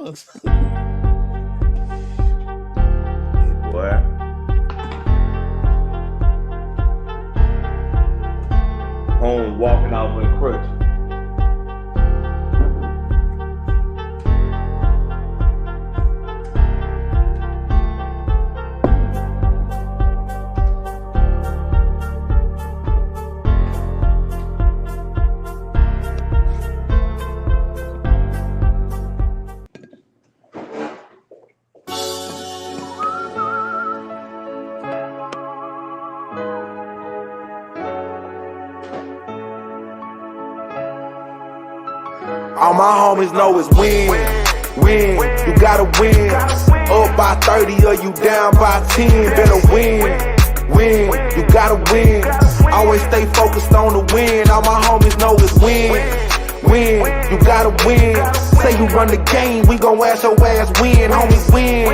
was. Boy. Holmes walking out with a crutch. All my homies know it's win, win, you gotta win. Up by 30 or you down by 10, better win, win, you gotta win. Always stay focused on the win. All my homies know it's win, win, you gotta win. Say you run the game, we gon' ask your ass win. Homies win,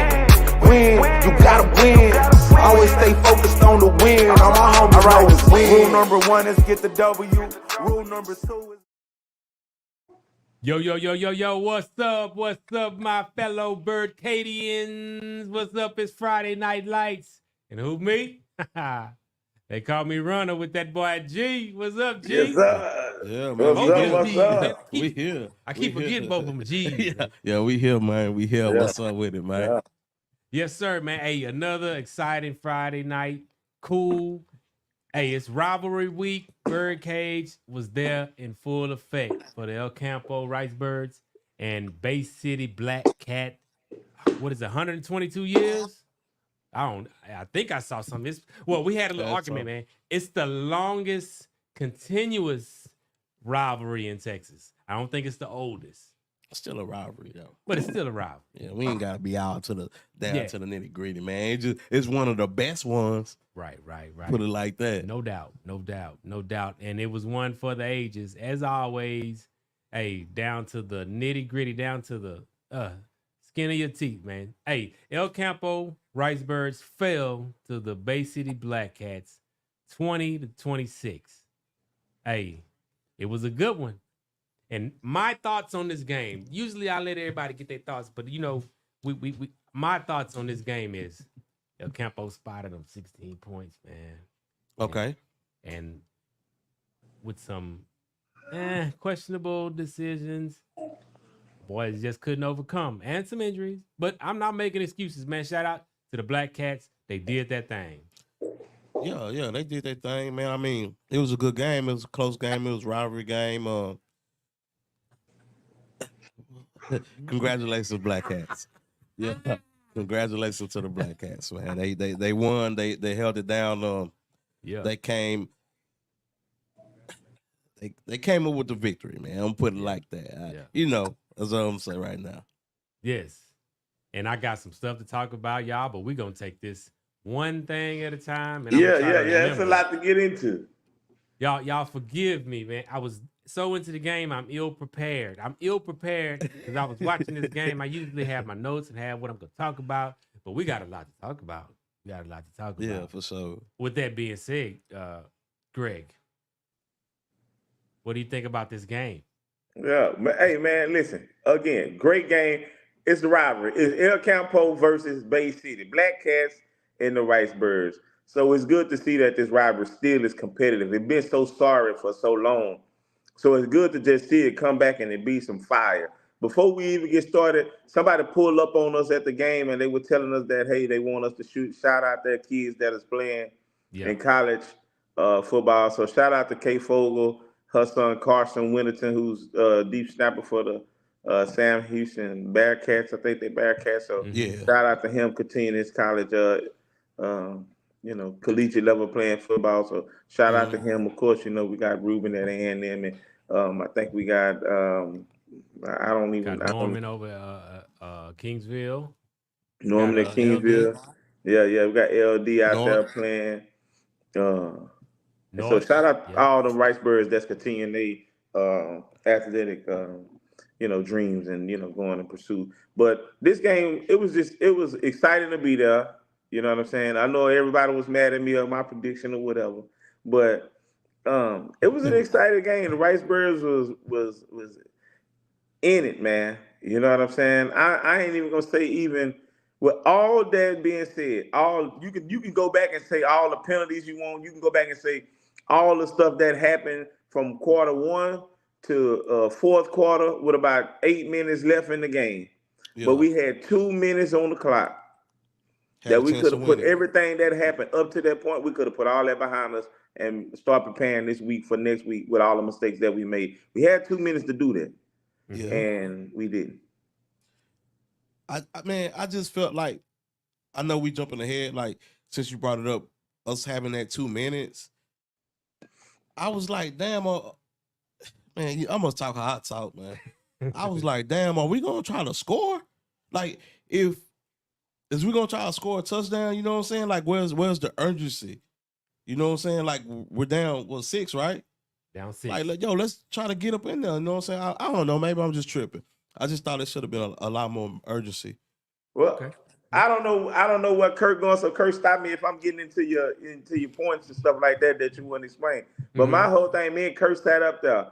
win, you gotta win. Always stay focused on the win. All my homies know it's win. Rule number 1 is get the W. Rule number 2 is Yo, what's up? What's up, my fellow Birdcadians? What's up? It's Friday Night Lights. And who, me? They call me Runner with that boy G. What's up, G? Yes, sir. Yeah, man. What's up? We here. I keep forgetting both of them G's. Yeah, we here, man. We here. Yeah. What's up with it, man? Yeah. Yes, sir, man. Hey, another exciting Friday night. Cool. Hey, it's rivalry week. Birdcage was there in full effect for the El Campo Ricebirds and Bay City Black Cat. What is it, 122 years? I think I saw something. We had a little argument, man. It's the longest continuous rivalry in Texas. I don't think it's the oldest. Still a rivalry, though. But it's still a rivalry. Yeah, we ain't gotta be out to the down to the nitty gritty, man. It's one of the best ones. Right. Put it like that. No doubt. And it was one for the ages, as always. Hey, down to the nitty gritty, down to the skin of your teeth, man. Hey, El Campo Ricebirds fell to the Bay City Black Cats 20-26. Hey, it was a good one. And my thoughts on this game, usually I let everybody get their thoughts, but my thoughts on this game is El Campo spotted them 16 points, man. Okay. And with some questionable decisions, boys just couldn't overcome, and some injuries. But I'm not making excuses, man. Shout out to the Black Cats. They did that thing. Yeah, they did their thing, man. I mean, it was a good game. It was a close game. It was a rivalry game. Congratulations, Black Cats. Yeah, congratulations to the Black Cats, man. They won. They held it down. They came up with the victory, man. I'm gonna put it like that. You know, that's what I'm saying right now. Yes, and I got some stuff to talk about, y'all. But we're gonna take this one thing at a time. And Yeah. It's a lot to get into. Y'all forgive me, man. I was so into the game, I'm ill prepared. Because I was watching this game. I usually have my notes and have what I'm going to talk about, but we got a lot to talk about. Yeah, for sure. With that being said, Greg, what do you think about this game? Yeah. Hey, man, listen. Again, great game. It's the rivalry. It's El Campo versus Bay City. Black Cats and the Ricebirds. So it's good to see that this rivalry still is competitive. It's been so sorry for so long. So it's good to just see it come back and it be some fire. Before we even get started, somebody pulled up on us at the game and they were telling us that, hey, they want us to shout out their kids that is playing in college football. So shout out to Kay Fogel, her son Carson Winterton, who's deep snapper for the Sam Houston Bearcats. I think they Bearcats. So shout out to him continuing his college collegiate level playing football. So shout out to him. Of course, we got Ruben at A&M, and I think we got Norman over Kingsville. Norman at Kingsville. Yeah, we got LD out there playing. So shout out to all the Ricebirds that's continuing their athletic dreams and going to pursue. But this game, it was exciting to be there. You know what I'm saying? I know everybody was mad at me on my prediction or whatever, but it was an exciting game. The Ricebirds was in it, man. You know what I'm saying? I ain't even gonna say even with all that being said, all you can go back and say all the penalties you want. You can go back and say all the stuff that happened from quarter one to fourth quarter with about 8 minutes left in the game. But Yeah, we had 2 minutes on the clock had that a we chance could to have put win it. everything that happened up to that point. We could have put all that behind us and start preparing this week for next week with all the mistakes that we made. We had 2 minutes to do that, Yeah, and we didn't. man, I just felt like I know we jumping ahead. Like since you brought it up, us having that 2 minutes, I was like, damn, man, I must talk hot talk, man. I was like, damn, are we gonna try to score? Like, if is we gonna try to score a touchdown? You know what I'm saying? Like, where's the urgency? You know what I'm saying? Like, we're down 6, right? Down 6. Like, yo, let's try to get up in there. You know what I'm saying? I don't know. Maybe I'm just tripping. I just thought it should have been a lot more urgency. Well, Okay. I don't know. I don't know what Kurt going. So Kurt, stop me if I'm getting into your points and stuff like that you wouldn't explain. But my whole thing, me and Kurt sat up there,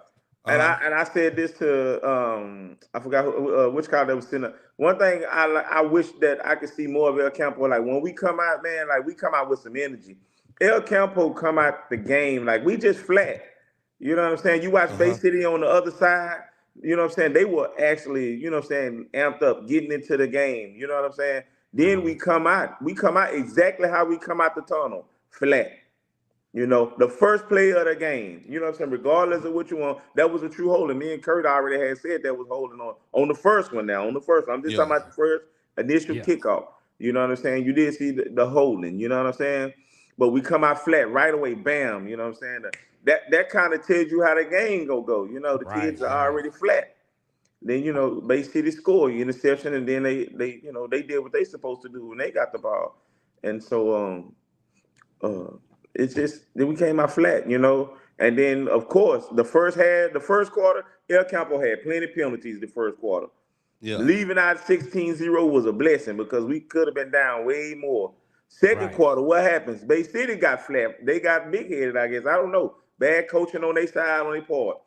and I said this to I forgot which call that was sitting up. One thing I wish that I could see more of El Campo. Like when we come out, man, like we come out with some energy. El Campo come out the game like we just flat. You know what I'm saying? You watch Bay City on the other side. You know what I'm saying? They were actually, you know what I'm saying, amped up, getting into the game. You know what I'm saying? Then we come out. We come out exactly how we come out the tunnel, flat. You know, the first play of the game. You know what I'm saying? Regardless of what you want, that was a true holding. Me and Kurt already had said that was holding on the first one now. On the first one. I'm just talking about the first initial kickoff. You know what I'm saying? You did see the holding. You know what I'm saying? But we come out flat right away. Bam. You know what I'm saying? That kind of tells you how the game go. You know, the kids are already flat. Then you know, Bay City scored interception, and then they they did what they supposed to do when they got the ball, and so it's just then we came out flat, you know, and then of course the first quarter, El Campo had plenty of penalties the first quarter. Yeah. Leaving out 16-0 was a blessing because we could have been down way more. Second quarter, what happens? Bay City got flat. They got big headed, I guess. I don't know. Bad coaching on their side, on their part.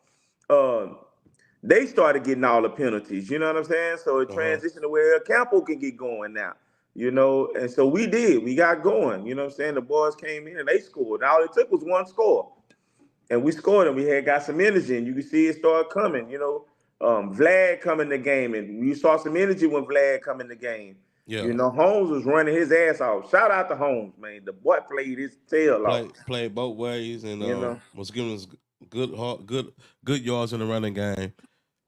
They started getting all the penalties, you know what I'm saying? So it transitioned to where Campo can get going now, you know? And so we did. We got going, you know what I'm saying? The boys came in and they scored. All it took was one score. And we scored and we had got some energy and you can see it start coming, you know? Vlad come in the game and we saw some energy when Vlad come in the game. Yeah. You know, Holmes was running his ass off. Shout out to Holmes, man. The boy played his tail off. Played both ways and You know? was giving us good yards in the running game.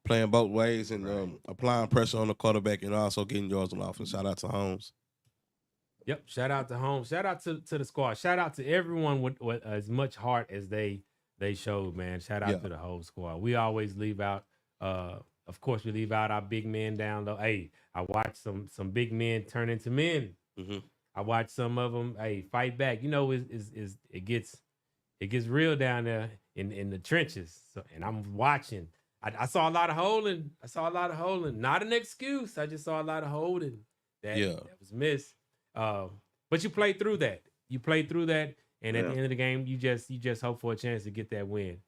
Playing both ways and applying pressure on the quarterback and also getting yards on offense. Shout out to Holmes. Yep. Shout out to Holmes. Shout out to the squad. Shout out to everyone with as much heart as they showed, man. Shout out to the whole squad. We always leave out, of course, we leave out our big men down low. Hey, I watched some big men turn into men. I watched some of them, fight back. You know, it gets real down there in the trenches. So, and I'm watching. I saw a lot of holding. Not an excuse. I just saw a lot of holding that was missed. But you played through that. And at the end of the game, you just hope for a chance to get that win.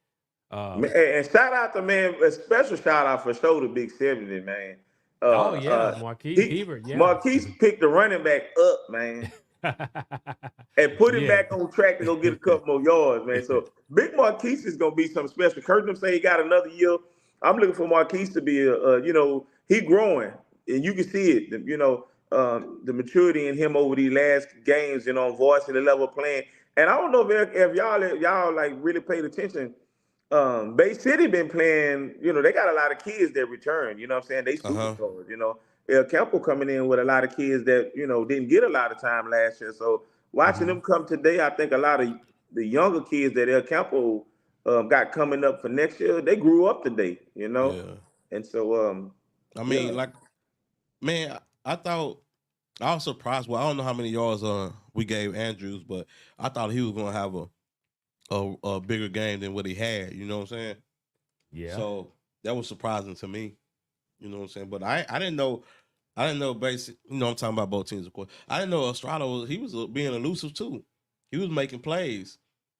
And shout out to, man, a special shout out for show to Big 70, man. Marquise Hebert. Yeah, Marquise picked the running back up, man, and put him back on track to go get a couple more yards, man. So Big Marquise is gonna be something special. Curtin say he got another year. I'm looking for Marquise to be he growing, and you can see it. You know, the maturity in him over these last games, you know, voicing the level of playing. And I don't know if y'all like really paid attention. Bay City been playing, you know, they got a lot of kids that return, you know what I'm saying? They superstars, you know. El Campo coming in with a lot of kids that, you know, didn't get a lot of time last year. So watching them come today, I think a lot of the younger kids that El Campo got coming up for next year, they grew up today, you know? Yeah. And so I mean, like, man, I thought I was surprised. Well, I don't know how many yards we gave Andrews, but I thought he was gonna have a bigger game than what he had. You know what I'm saying? Yeah. So that was surprising to me. You know what I'm saying? But I didn't know. Basic. You know, I'm talking about both teams, of course. I didn't know Estrada was being elusive too. He was making plays.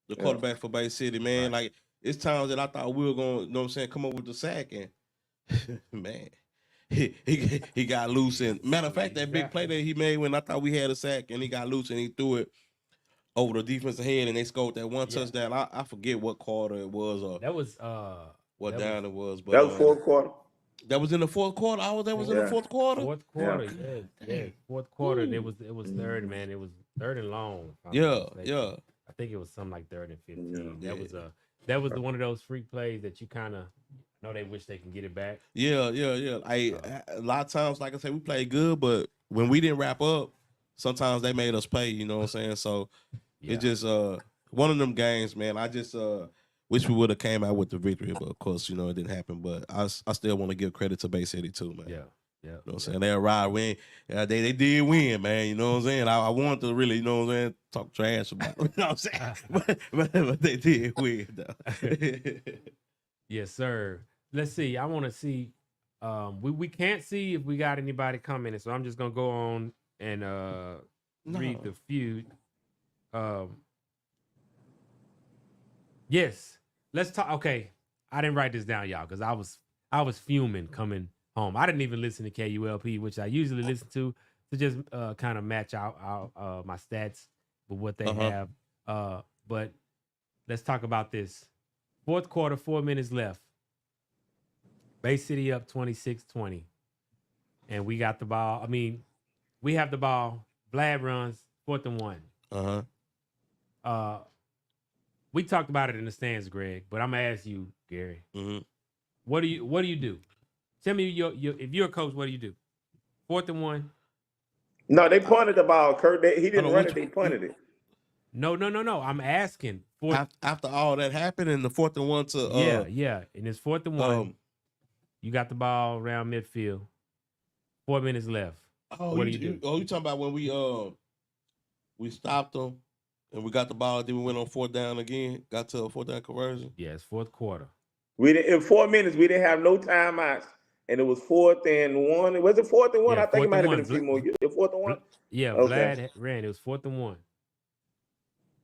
The quarterback for Bay City, man. Like, it's times that I thought we were going, you know what I'm saying, come up with the sack and man. he got loose. And matter of fact, that big play that he made when I thought we had a sack and he got loose and he threw it over the defensive head and they scored that one touchdown. I forget what quarter it was or That was what that down it was, but That was fourth quarter. that was in the fourth quarter. That was in the fourth quarter. Fourth quarter, yes. Fourth quarter. It was third, man. It was third and long. if I'm Yeah, not mistaken. yeah. I think it was something like third and 15. Yeah. That was one of those freak plays that you kind of know they wish they can get it back. Yeah. A lot of times, like I said, we played good, but when we didn't wrap up, sometimes they made us pay. You know what I'm saying? So it just one of them games, man. I just wish we would have came out with the victory, but of course, it didn't happen. But I still want to give credit to Bay City too, man. Yeah. You know what I'm saying? They arrived win. They did win, man. You know what I'm saying? I wanted to really, talk trash about it. You know what I'm saying? but they did win, though. Yes, sir. Let's see. I want to see. We can't see if we got anybody commenting, so I'm just gonna go on and read the few. Yes. Let's talk. Okay, I didn't write this down, y'all, because I was fuming coming home. I didn't even listen to KULP, which I usually listen to just kind of match out my stats with what they have. But let's talk about this. Fourth quarter, 4 minutes left. Bay City up 26-20. And we got the ball. I mean, we have the ball. Vlad runs, 4th and 1. We talked about it in the stands, Greg, but I'm gonna ask you, Gary. What do you do? Tell me if you're a coach, what do you do? 4th and 1. No, they punted the ball, Kurt. He didn't run it. They punted it. No. I'm asking. After all that happened in the 4th and 1 to yeah. And it's 4th and 1. You got the ball around midfield. 4 minutes left. What do you do? You talking about when we stopped them and we got the ball, then we went on 4th down again, got to a 4th down conversion? Yes, 4th quarter. In 4 minutes, we didn't have no timeouts, and it was 4th and 1. Was it 4th and 1? Yeah, I think it might have been a 4th and few more. 4th and 1? Yeah, Okay. Vlad ran. It was 4th and 1.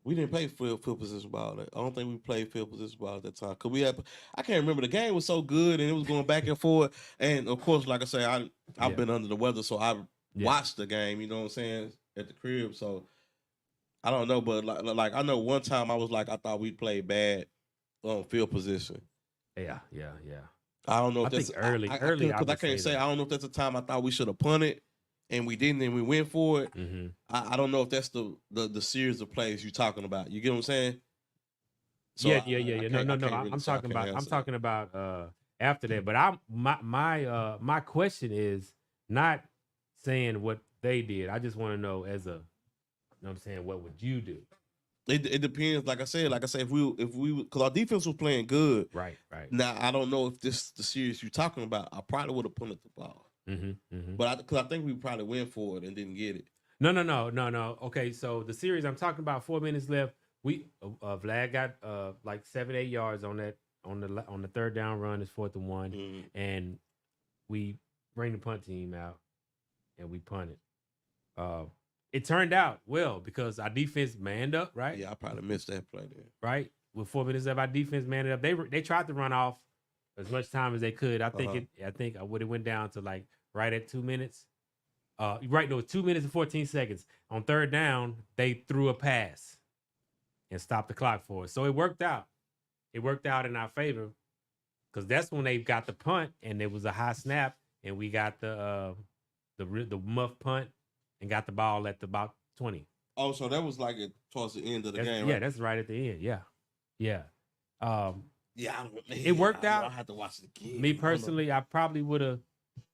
We didn't play field position ball. I don't think we played field position ball at that time. I can't remember. The game was so good and it was going back and forth. And of course, like I say, I've been under the weather, so I watched the game. You know what I'm saying, at the crib. So I don't know, but like I know one time I was like, I thought we played bad on field position. Yeah. I don't know if I that's think early. because I can't say I don't know if that's a time I thought we should have punted. And we didn't, and we went for it. I don't know if that's the series of plays you're talking about. You get what I'm saying? So yeah. No. I'm talking about after that. But my question is not saying what they did. I just want to know what would you do? It depends. Like I said, if we because our defense was playing good. Right. Now I don't know if this the series you're talking about. I probably would have punted the ball. But because I think we probably went for it and didn't get it. No. Okay, so the series I'm talking about, 4 minutes left. We Vlad got like 7-8 yards on that on the 3rd down run. It's 4th and 1, and we bring the punt team out and we punt it. It turned out well because our defense manned up, right? Yeah, I probably missed that play there. Right, with 4 minutes left, our defense manned up. They tried to run off as much time as they could. I think it went down to like right at 2 minutes. 2 minutes and 14 seconds. On 3rd down, they threw a pass and stopped the clock for us. So it worked out. It worked out in our favor because that's when they got the punt and it was a high snap and we got the muff punt and got the ball at about 20. Oh, so that was like towards the end of the game, Yeah, right? that's right at the end. Yeah. It worked out. I have to watch it again. Me personally, I probably would have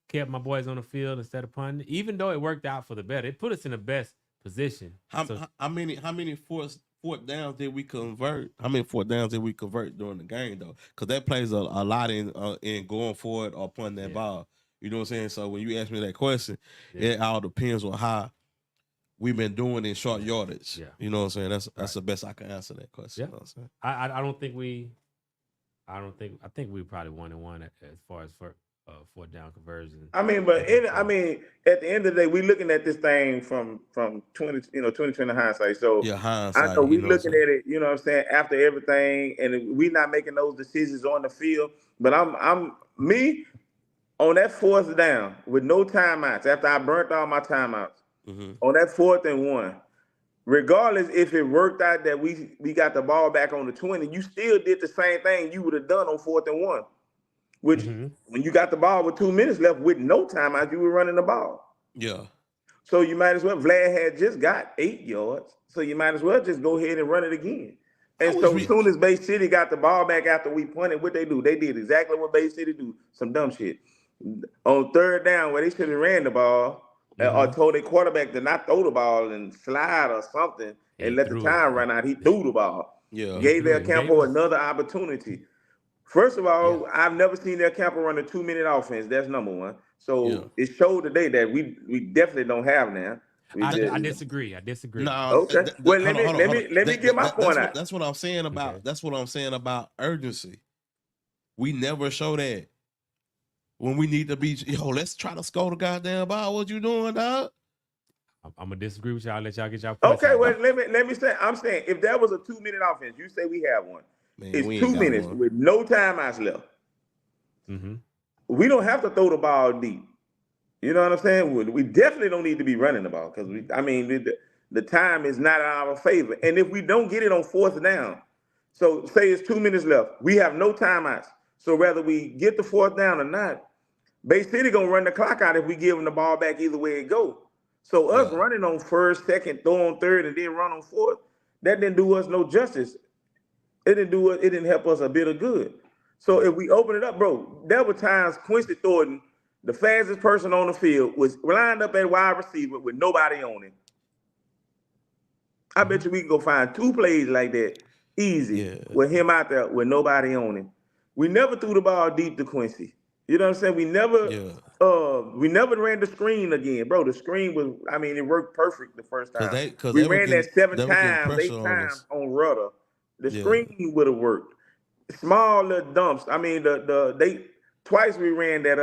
kept my boys on the field instead of punting, even though it worked out for the better. It put us in the best position. How many fourth downs did we convert? How many 4th downs did we convert during the game though? Because that plays a lot in going for it or punting that ball. You know what I'm saying? So when you ask me that question, it all depends on how we've been doing in short yardage. Yeah. You know what I'm saying? That's the best I can answer that question. Yeah. You know what I'm saying? I think we probably 1-1 as far as for 4th down conversion. At the end of the day, we looking at this thing from 2020 hindsight. So hindsight. I know we looking at it, you know what I'm saying, after everything, and we not making those decisions on the field. But on that fourth down with no timeouts, after I burnt all my timeouts, on that 4th and 1, regardless if it worked out that we got the ball back on the 20, you still did the same thing you would have done on 4th and 1. Which when you got the ball with 2 minutes left with no timeout, you were running the ball. Yeah. So you might as well. Vlad had just got 8 yards, so you might as well just go ahead and run it again. And so as soon as Bay City got the ball back after we punted, what they do? They did exactly what Bay City do. Some dumb shit. On 3rd down, where they should have ran the ball, or told their quarterback to not throw the ball and slide or something and let the time run out, he threw the ball. Yeah. Gave El Campo another opportunity. First of all, I've never seen El Campo run a 2-minute offense. That's number one. So it showed today that we definitely don't have now. I disagree. No. Okay. Well, let me get my point out. That's what I'm saying about. Okay. That's what I'm saying about urgency. We never show that when we need to be. Let's try to score the goddamn ball. What you doing, dog? I'm gonna disagree with y'all. Let y'all get y'all points. Okay. Well, let me say. I'm saying if that was a 2-minute offense, you say we have one. Man, it's 2 minutes with no timeouts left. We don't have to throw the ball deep. You know what I'm saying? We definitely don't need to be running the ball because the time is not in our favor. And if we don't get it on 4th down, so say it's 2 minutes left, we have no timeouts. So whether we get the 4th down or not, Bay City gonna run the clock out if we give them the ball back either way it go. So us running on 1st, 2nd, throw on 3rd, and then run on 4th, that didn't do us no justice. It didn't help us a bit of good. So if we open it up, bro, there were times Quincy Thornton, the fastest person on the field, was lined up at wide receiver with nobody on him. I bet you we can go find 2 plays like that easy with him out there with nobody on him. We never threw the ball deep to Quincy. You know what I'm saying? We never ran the screen again, bro. The screen was, it worked perfect the first time. We ran that 8 times on Rudder. The screen would have worked. Small little dumps. Twice we ran that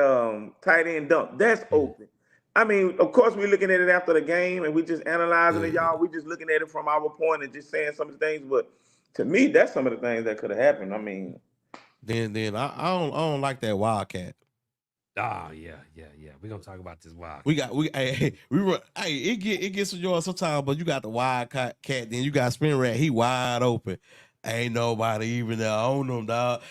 tight end dump. That's open. Of course we're looking at it after the game and we just analyzing it, y'all. We just looking at it from our point and just saying some of the things. But to me, that's some of the things that could have happened. Then I don't like that Wildcat. Oh yeah. We're gonna talk about this Wildcat. It gets to yours sometimes, but you got the Wildcat, then you got Spin Rat. He wide open. Ain't nobody even there on him, dog.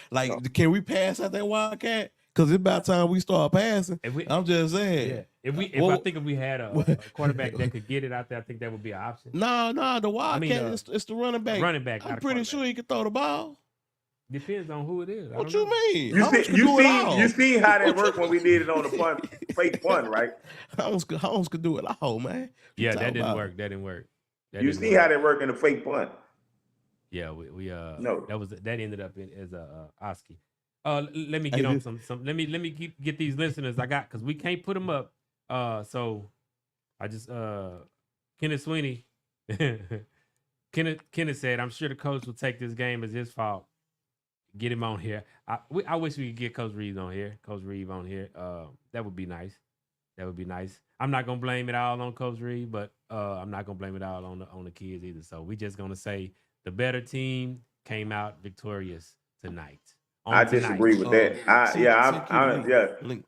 Can we pass out that Wildcat? Because it's about time we start passing. I'm just saying. Yeah. If we had a quarterback that could get it out there, I think that would be an option. No, the Wildcat is the running back. I'm pretty sure he can throw the ball. Depends on who it is. What you mean? You see how that worked when we did it on the fake punt, right? Holmes could do it all, man. Yeah, that didn't work. You see how that worked in the fake punt. Yeah, that ended up as a Oski. Let me get on some. Let me get these listeners I got because we can't put them up. So I just Kenneth Sweeney. Kenneth said, "I'm sure the coach will take this game as his fault. Get him on here. I wish we could get Coach Reeves on here. That would be nice. I'm not gonna blame it all on Coach Reeves, but I'm not gonna blame it all on the kids either. So we just gonna say the better team came out victorious tonight. I disagree with that.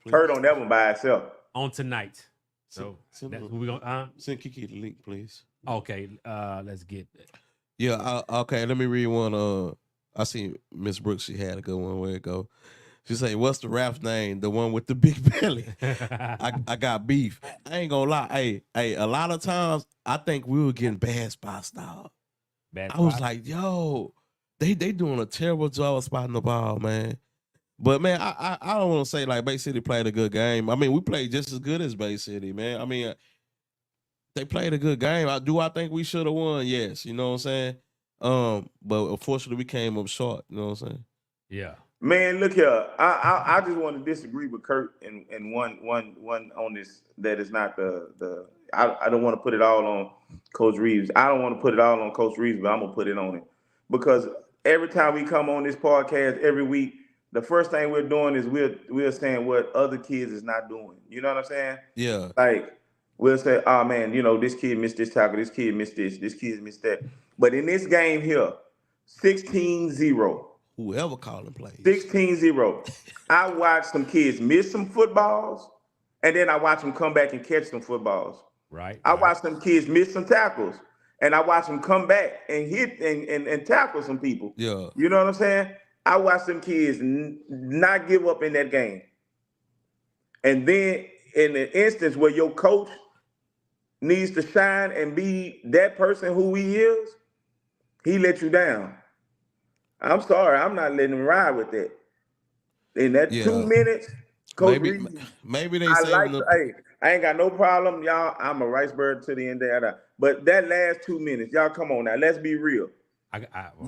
Heard on that one by itself. On tonight. So that's what we gonna send Kiki the link, please. Okay, let's get it. Yeah, okay. Let me read one. I see Miss Brooks. She had a good one. Where it go? She say, "What's the rap's name? The one with the big belly." I got beef. I ain't gonna lie. Hey. A lot of times I think we were getting bad spots, dog. I was like, yo, they doing a terrible job of spotting the ball, man. But man, I don't want to say like Bay City played a good game. We played just as good as Bay City, man. They played a good game. Do I think we should have won? Yes. You know what I'm saying? But unfortunately we came up short. You know what I'm saying? Yeah. Man, look here. I just want to disagree with Kurt and one on this that is not the I don't want to put it all on Coach Reeves. I don't want to put it all on Coach Reeves, but I'm gonna put it on him. Because every time we come on this podcast every week, the first thing we're doing is we're saying what other kids is not doing. You know what I'm saying? Yeah. Like we'll say, oh man, this kid missed this tackle, this kid missed this kid missed that. But in this game here, 16-0. whoever calling plays. 16-0. I watched some kids miss some footballs, and then I watched them come back and catch some footballs. Right. I watched some kids miss some tackles, and I watched them come back and hit and tackle some people. Yeah. You know what I'm saying? I watched some kids not give up in that game. And then in the instance where your coach needs to shine and be that person who he is, he let you down. I'm sorry, I'm not letting him ride with that. In that 2 minutes, Coach maybe Reed, maybe they I saving like. Hey, I ain't got no problem, y'all. I'm a rice bird to the end of that. But that last 2 minutes, y'all, come on now. Let's be real.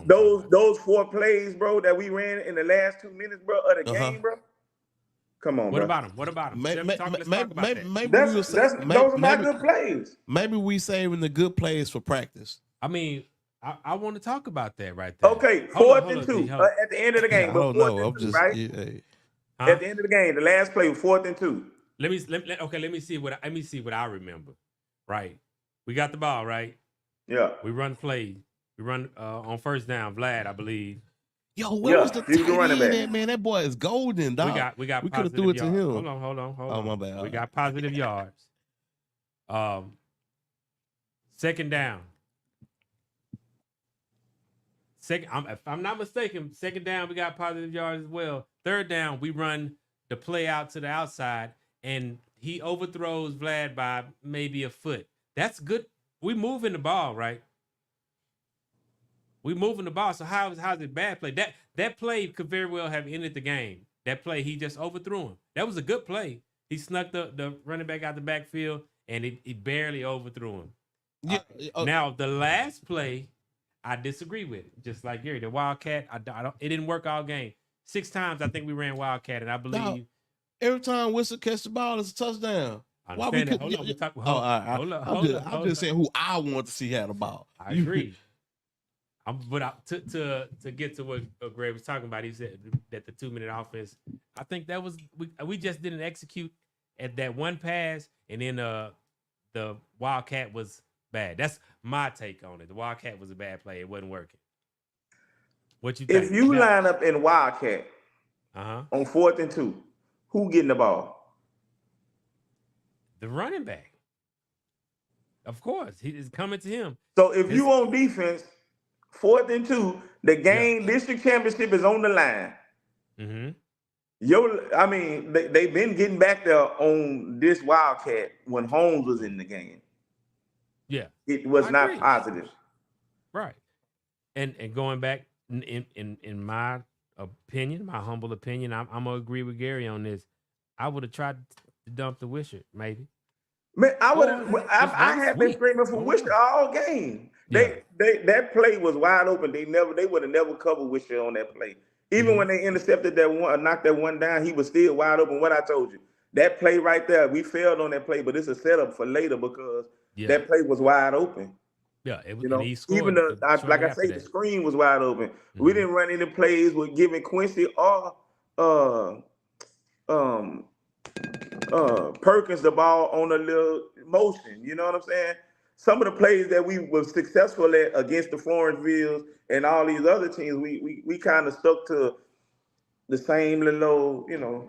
Those 4 plays, bro, that we ran in the last 2 minutes, bro, of the game, bro. Come on, What bro. about him? What about him? Let's talk about that. Maybe those are not good plays. Maybe we saving the good plays for practice. I mean, I want to talk about that right there. Okay, 4th and 2 at the end of the game. I but don't know. 4th and 2, right? Yeah. At the end of the game, the last play was 4th and 2. Let me see what I remember. Right, we got the ball right. Yeah, we run play. We run on first down. Vlad, I believe. Yo, where was the tight end at, man? That boy is golden, dog. We got. We could have threw it to him. Hold on. Oh, my bad. We got positive yards. Second down. If I'm not mistaken, second down we got positive yards as well. Third down we run the play out to the outside, and he overthrows Vlad by maybe a foot. That's good. We moving the ball, right? We moving the ball. So how's it bad play? That play could very well have ended the game. That play, he just overthrew him. That was a good play. He snuck the running back out the backfield, and he barely overthrew him. Yeah. Now the last play, I disagree with it. Just like Gary, the Wildcat, I don't. It didn't work all game. 6 times I think we ran Wildcat, and I believe every time Whistle catch the ball, it's a touchdown. Why we could? Hold on. I'm just saying who I want to see had the ball. I agree. To get to what Greg was talking about, he said that the 2-minute offense. I think that was we just didn't execute at that one pass, and then the Wildcat was bad. That's my take on it. The Wildcat was a bad play. It wasn't working. What you think? If you line up in Wildcat on 4th and 2, who getting the ball? The running back. Of course, he is coming to him. So if you on defense, 4th and 2, the game district championship is on the line. Mm-hmm. They've been getting back there on this Wildcat when Holmes was in the game. Yeah, it was not positive. Right, and going back in my opinion, my humble opinion, I'm gonna agree with Gary on this. I would have tried to dump the Wishart, maybe. Man, I have been screaming for Wishart all game. That play was wide open. They would have never covered Wishart on that play. Even when they intercepted that one, knocked that one down, he was still wide open. What I told you, that play right there, we failed on that play, but it's a setup for later because that play was wide open. Yeah, it was. You know, even the screen was wide open. Mm-hmm. We didn't run any plays with giving Quincy or Perkins the ball on a little motion. You know what I'm saying? Some of the plays that we were successful at against the Florencevilles and all these other teams, we kind of stuck to the same little, you know.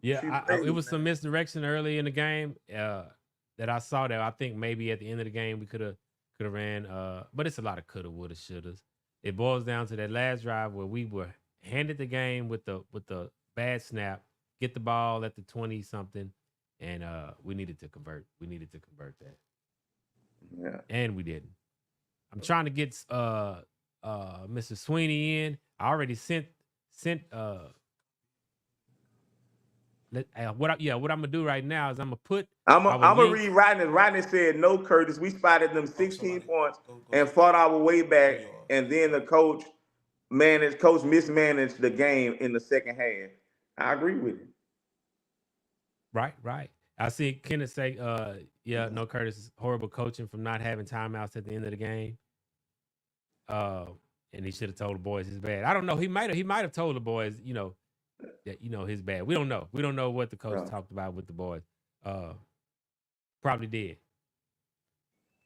Yeah, it was some misdirection early in the game that I saw that I think maybe at the end of the game we could have ran. But it's a lot of coulda, woulda, shouldas. It boils down to that last drive where we were handed the game with the bad snap, get the ball at the 20-something, and we needed to convert. We needed to convert that. Yeah. And we didn't. I'm trying to get Mr. Sweeney in. I already sent what I'm gonna do right now is I'm gonna read Rodney. Rodney said, "No, Curtis, we spotted them 16 points and fought our way back, and then the coach mismanaged the game in the second half." I agree with him. Right. I see Kenneth say, no, Curtis, horrible coaching from not having timeouts at the end of the game. And he should have told the boys it's bad. I don't know. He might have told the boys, that his bad. We don't know. We don't know what the coach talked about with the boys. Probably did.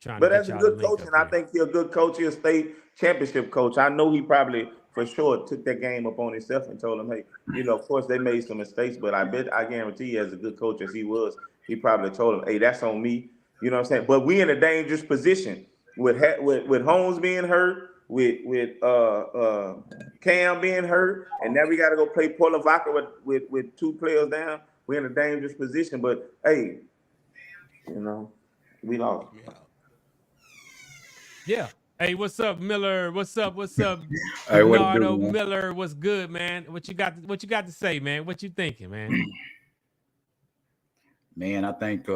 But that's a good coach, and I think he's a good coach. He's a state championship coach. I know he probably for sure took that game upon himself and told him, hey, of course they made some mistakes, but I guarantee you, as a good coach as he was, he probably told him, hey, that's on me. You know what I'm saying? But we in a dangerous position with Holmes being hurt, with Cam being hurt, and now we got to go play Portland Vodka with two players down. We're in a dangerous position. But hey, we lost. Yeah. Hey, what's up, Miller? What's up? Hey, what it do, Bernardo man? Miller, what's good, man? What you got to say, man? What you thinking, man? Man, I think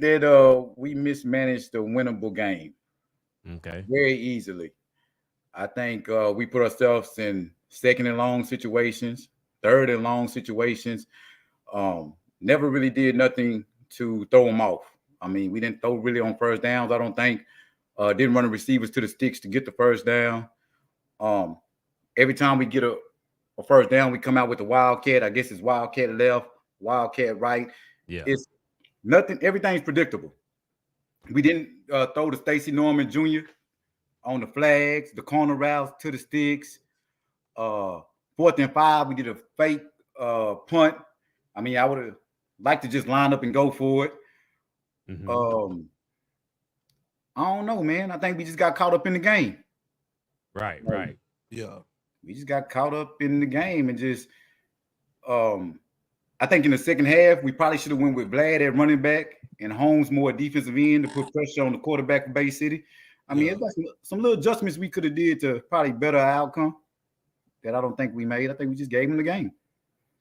that we mismanaged the winnable game. Okay. Very easily. I think we put ourselves in second and long situations, third and long situations. Never really did nothing to throw them off. I mean, we didn't throw really on first downs, I don't think. Didn't run the receivers to the sticks to get the first down. Every time we get a first down, we come out with the wildcat. I guess it's wildcat left, wildcat right. Yeah. It's nothing. Everything's predictable. We didn't throw to Stacey Norman Jr. on the flags, the corner routes to the sticks. 4th and 5, we did a fake punt. I mean, I would have liked to just line up and go for it. Mm-hmm. I don't know, man. I think we just got caught up in the game. Right. Yeah. We just got caught up in the game and just I think in the second half, we probably should have went with Vlad at running back and Holmes more defensive end to put pressure on the quarterback of Bay City. I mean, it's like some little adjustments we could have did to probably better our outcome that I don't think we made. I think we just gave him the game.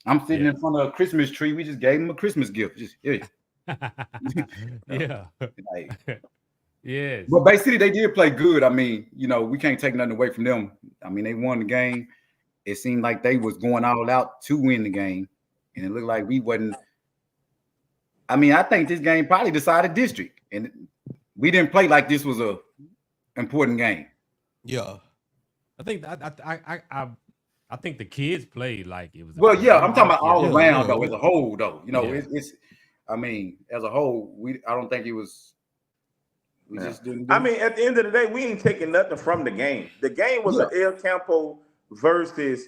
I'm sitting in front of a Christmas tree. We just gave him a Christmas gift. Just Yeah. Like, yes. but Bay City, they did play good. I mean, we can't take nothing away from them. I mean, they won the game. It seemed like they was going all out to win the game. And it looked like we wasn't. I mean, I think this game probably decided district. And we didn't play like this was a important game. Yeah. I think I think the kids played like it was. Well, yeah, I'm talking about all around though, as a whole though. It's. I mean, as a whole, I don't think it was. We just didn't. I mean, at the end of the day, we ain't taking nothing from the game. The game was an El Campo versus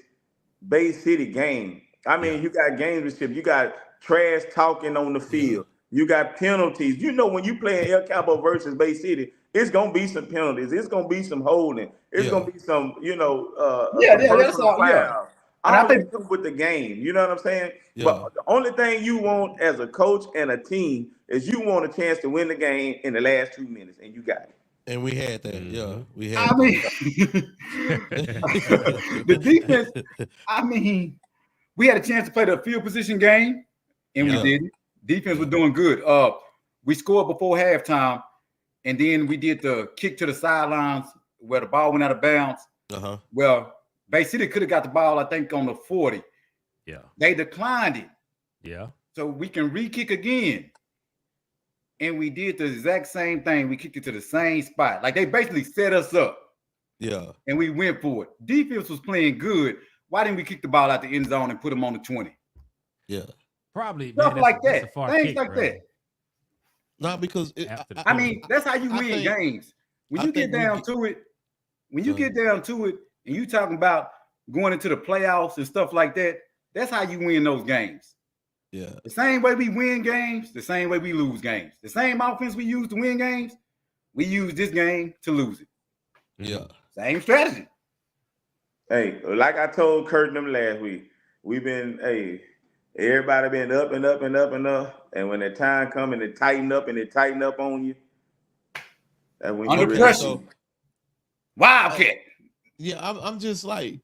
Bay City game. I mean, you got gamesmanship, you got trash talking on the field, you got penalties. When you play El Campo versus Bay City, it's gonna be some penalties, it's gonna be some holding, it's gonna be some, that's all. Yeah. I think with the game, you know what I'm saying? Yeah. But the only thing you want as a coach and a team is you want a chance to win the game in the last 2 minutes, and you got it. And we had that. Yeah, we had. I mean, the defense. I mean, we had a chance to play the field position game, and we didn't. Defense was doing good. We scored before halftime, and then we did the kick to the sidelines where the ball went out of bounds. Well, Bay City could have got the ball, I think, on the 40. Yeah. They declined it. Yeah. So we can re-kick again. And we did the exact same thing. We kicked it to the same spot. Like, they basically set us up. Yeah. And we went for it. Defense was playing good. Why didn't we kick the ball out the end zone and put them on the 20? Yeah. Probably. Stuff man, like that. Things kick, like that. Not because I mean, that's how you win games. When you get down to it, and you talking about going into the playoffs and stuff like that, that's how you win those games. Yeah. The same way we win games, the same way we lose games. The same offense we use to win games, we use this game to lose it. Yeah. Same strategy. Hey, like I told Kurt and them last week, everybody been up and up and up and up. And when the time comes and it tighten up on you, and when under pressure. Wildcat. Yeah, I'm just like,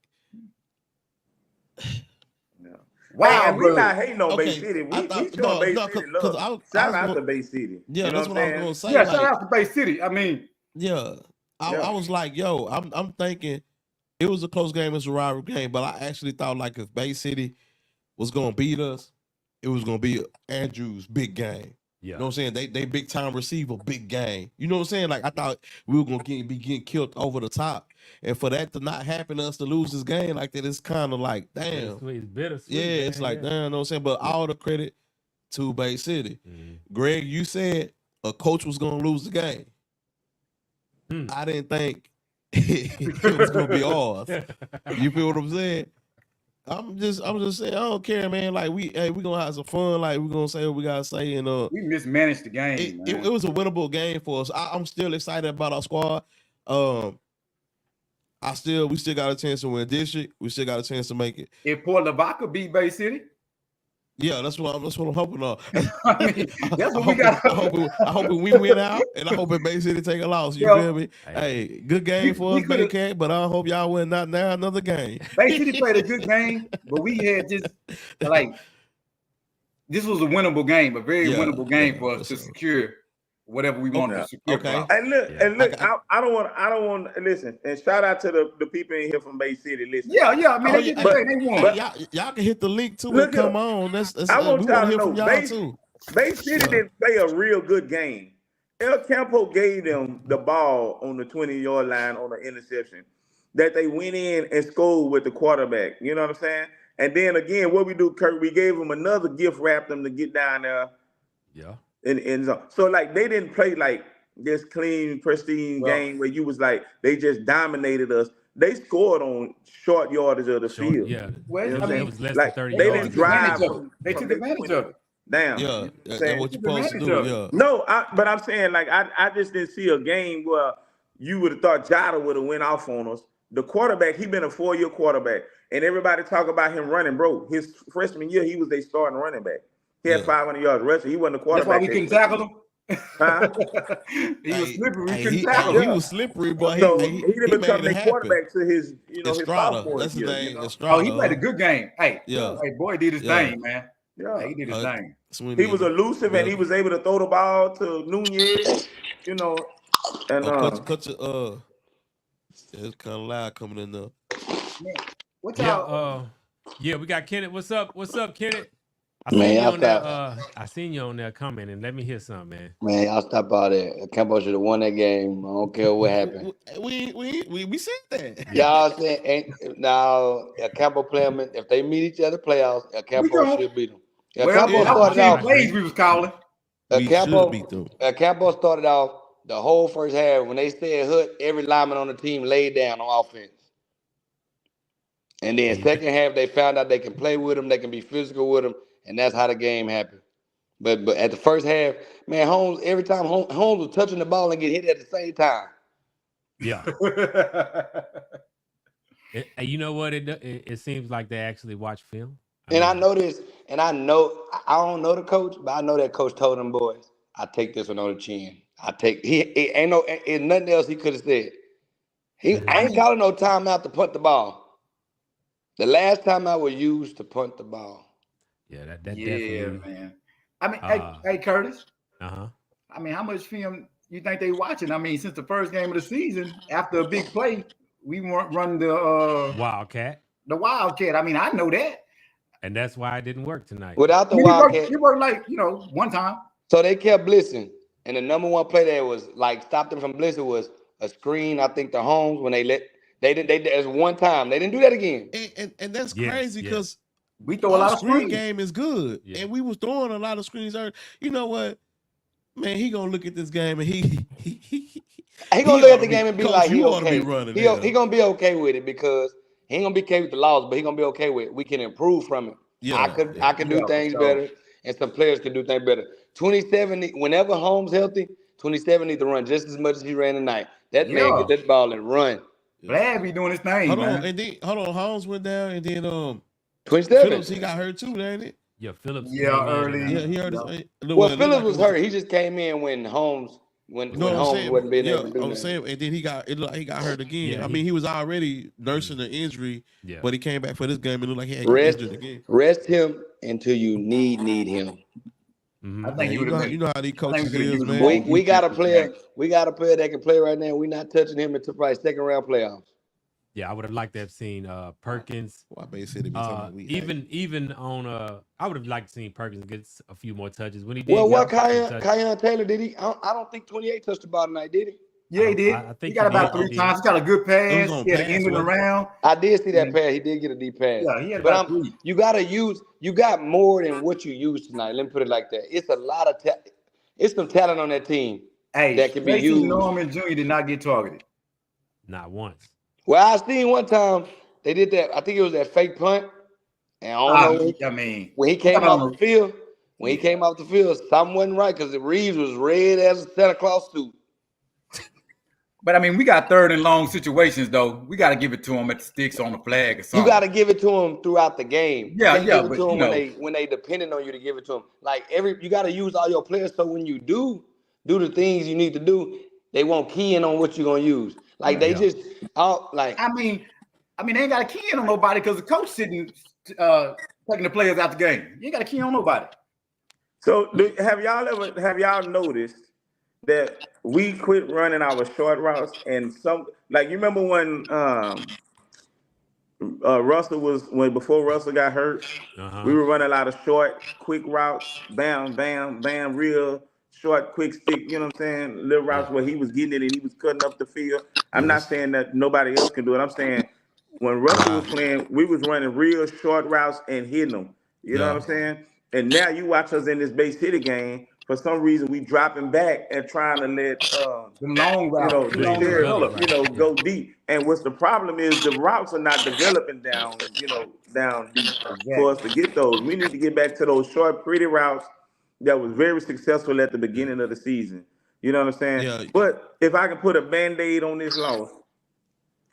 wow, we're not hating on Bay City. We showing Bay City love. Shout out to Bay City. Yeah, that's what I was gonna say. Yeah, shout out to Bay City. I mean, I was like, yo, I'm thinking it was a close game, it's a rivalry game, but I actually thought like if Bay City was gonna beat us, it was gonna be Andrew's big game. Yeah. You know what I'm saying? They big time receiver, big game. You know what I'm saying? Like I thought we were gonna be getting killed over the top. And for that to not happen, us to lose this game like that, it's kind of like, damn. It's bittersweet. Yeah, it's like, damn, you know what I'm saying? But all the credit to Bay City. Greg, you said a coach was gonna lose the game. I didn't think it was gonna be ours. You feel what I'm saying? I'm just saying, I don't care, man. Like we gonna have some fun. Like we gonna say what we gotta say, and We mismanaged the game, man. it was a winnable game for us. I'm still excited about our squad. We still got a chance to win district. We still got a chance to make it. If Port Lavaca beat Bay City, Yeah, that's what I'm hoping on. I mean, that's what we got. I hope we win out, and I hope Bay City take a loss. You feel me? Hey, good game for us, Bay Cat, but I hope y'all win not now another game. Bay City played a good game, but we had just like this was a winnable game, a very winnable game for us to secure whatever we wanted to secure. Okay. And look, I don't want to listen. And shout out to the people in here from Bay City. Listen. Yeah. I mean, they won. But y'all can hit the link too and come on. I want we y'all want to to hear know, from y'all too. Bay City didn't play a real good game. El Campo gave them the ball on the 20-yard line on the interception that they went in and scored with the quarterback. You know what I'm saying? And then again, what we do, Kirk, we gave them another gift wrap them to get down there. Yeah. In zone. So like they didn't play like this clean, pristine game where you was like they just dominated us. They scored on short yardage of the field. Yeah. Well, You know I mean, it was less like, than 30 they yards. didn't drive. They took advantage of it. Damn. Yeah, that's saying? what you're supposed to do. Yeah. No, but I'm saying like I just didn't see a game where you would have thought Jada would have went off on us. The quarterback, he been a 4-year quarterback, and everybody talk about him running, bro. His freshman year, he was a starting running back. He had 500 yards rushing. He wasn't a quarterback. That's why we couldn't tackle him. Huh? He was slippery. We couldn't tackle him. He was slippery, but So he didn't become made it the happen. quarterback to his, his Estrada, sophomore that's his year, name. you know? Estrada. Oh, he played a good game. Hey, Yeah. Hey, boy, did his thing, man. Yeah. He did his thing. He was elusive and he was able to throw the ball to Nunez, and it's kind of loud coming in there. What's y'all? Yeah, we got Kenneth. What's up? What's up, Kenneth? I seen you on there commenting. Let me hear something, man. Man, y'all stop out there. Campbell should have won that game. I don't care what happened. We said that. Y'all saying now Campbell play them if they meet each other playoffs. Campbell should beat them. Campbell started off plays we was calling. Campbell started off the whole first half when they said Hood, every lineman on the team laid down on offense. And then second half they found out they can play with them, they can be physical with them, and that's how the game happened. But at the first half, man, Holmes, every time Holmes was touching the ball and get hit at the same time. Yeah. You know what? It seems like they actually watch film. I know this, and I don't know the coach, but I know that coach told them boys, I take this one on the chin. Ain't nothing else he could have said. I ain't calling no timeout to punt the ball. The last time I was used to punt the ball. Yeah, that definitely. Man. I mean, hey, Curtis. Uh-huh. I mean, how much film you think they watching? I mean, since the first game of the season, after a big play, we weren't running the Wildcat. The Wildcat. I mean, I know that. And that's why it didn't work tonight. Without the Wildcat. It worked like, one time. So they kept blitzing. And the number one play that was like stopped them from blitzing was a screen, I think, to Holmes when there's one time. They didn't do that again. And that's crazy because we throw a lot of screen game is good. Yeah. And we was throwing a lot of screens. You know what? Man, he gonna look at this game and he gonna look at the game and be like, he okay. He gonna be okay with it because he ain't gonna be okay with the loss, but he gonna be okay with it. We can improve from it. Yeah, I could do things better, and some players can do things better. 27, whenever Holmes healthy, 27 need to run just as much as he ran tonight. That man get that ball and run. Glad be doing his thing. Hold on, Holmes went down, and then 27. Phillips, he got hurt too, ain't it? Yeah, Phillips. Early. Yeah, he hurt his. Well, Phillips was hurt. He just came in when Holmes Holmes wasn't being able to do that. I'm saying, and then he got hurt again. Yeah, I mean, he was already nursing the injury, but he came back for this game and looked like he had injured again. Rest him until you need him. Mm-hmm. I think you know how these coaches is, man. We got a player. We got a player that can play right now. We're not touching him until probably second round playoffs. Yeah, I would have liked to have seen Perkins. Even on I would have liked to see Perkins get a few more touches when he did. Well, what Kyon Taylor did he? I don't think 28 touched the ball tonight, did he? Yeah, he did. I think he got about 3 times. He got a good pass. He had an end around. I did see that pass. He did get a deep pass. Yeah, he had about 3. You got more than what you used tonight. Let me put it like that. It's a lot of it's some talent on that team. Hey, can be Tracy used. Norman Jr. did not get targeted. Not once. Well, I seen one time they did that. I think it was that fake punt, and I don't know I mean, when he came off the field. When he came off the field, something wasn't right because the Reeves was red as a Santa Claus suit. But I mean, we got 3rd and long situations though. We got to give it to him at the sticks on the flag or something. You got to give it to him throughout the game. Yeah, you yeah, give it to him when they depending on you to give it to him. Like you got to use all your players so when you do the things you need to do, they won't key in on what you're gonna use. Like they just like. I mean, they ain't got a key in on nobody because the coach sitting taking the players out the game. You ain't got a key on nobody. So have y'all noticed that we quit running our short routes and you remember when before Russell got hurt, we were running a lot of short, quick routes, bam, bam, bam, real short, quick stick, you know what I'm saying? Little routes where he was getting it and he was cutting up the field. I'm not saying that nobody else can do it. I'm saying when Russell was playing, we was running real short routes and hitting them. You know what I'm saying? And now you watch us in this Bay City game. For some reason, we dropping back and trying to let the long route, go deep. And what's the problem is the routes are not developing down deep for us to get those. We need to get back to those short, pretty routes that was very successful at the beginning of the season. You know what I'm saying? Yeah. But if I can put a Band-Aid on this loss,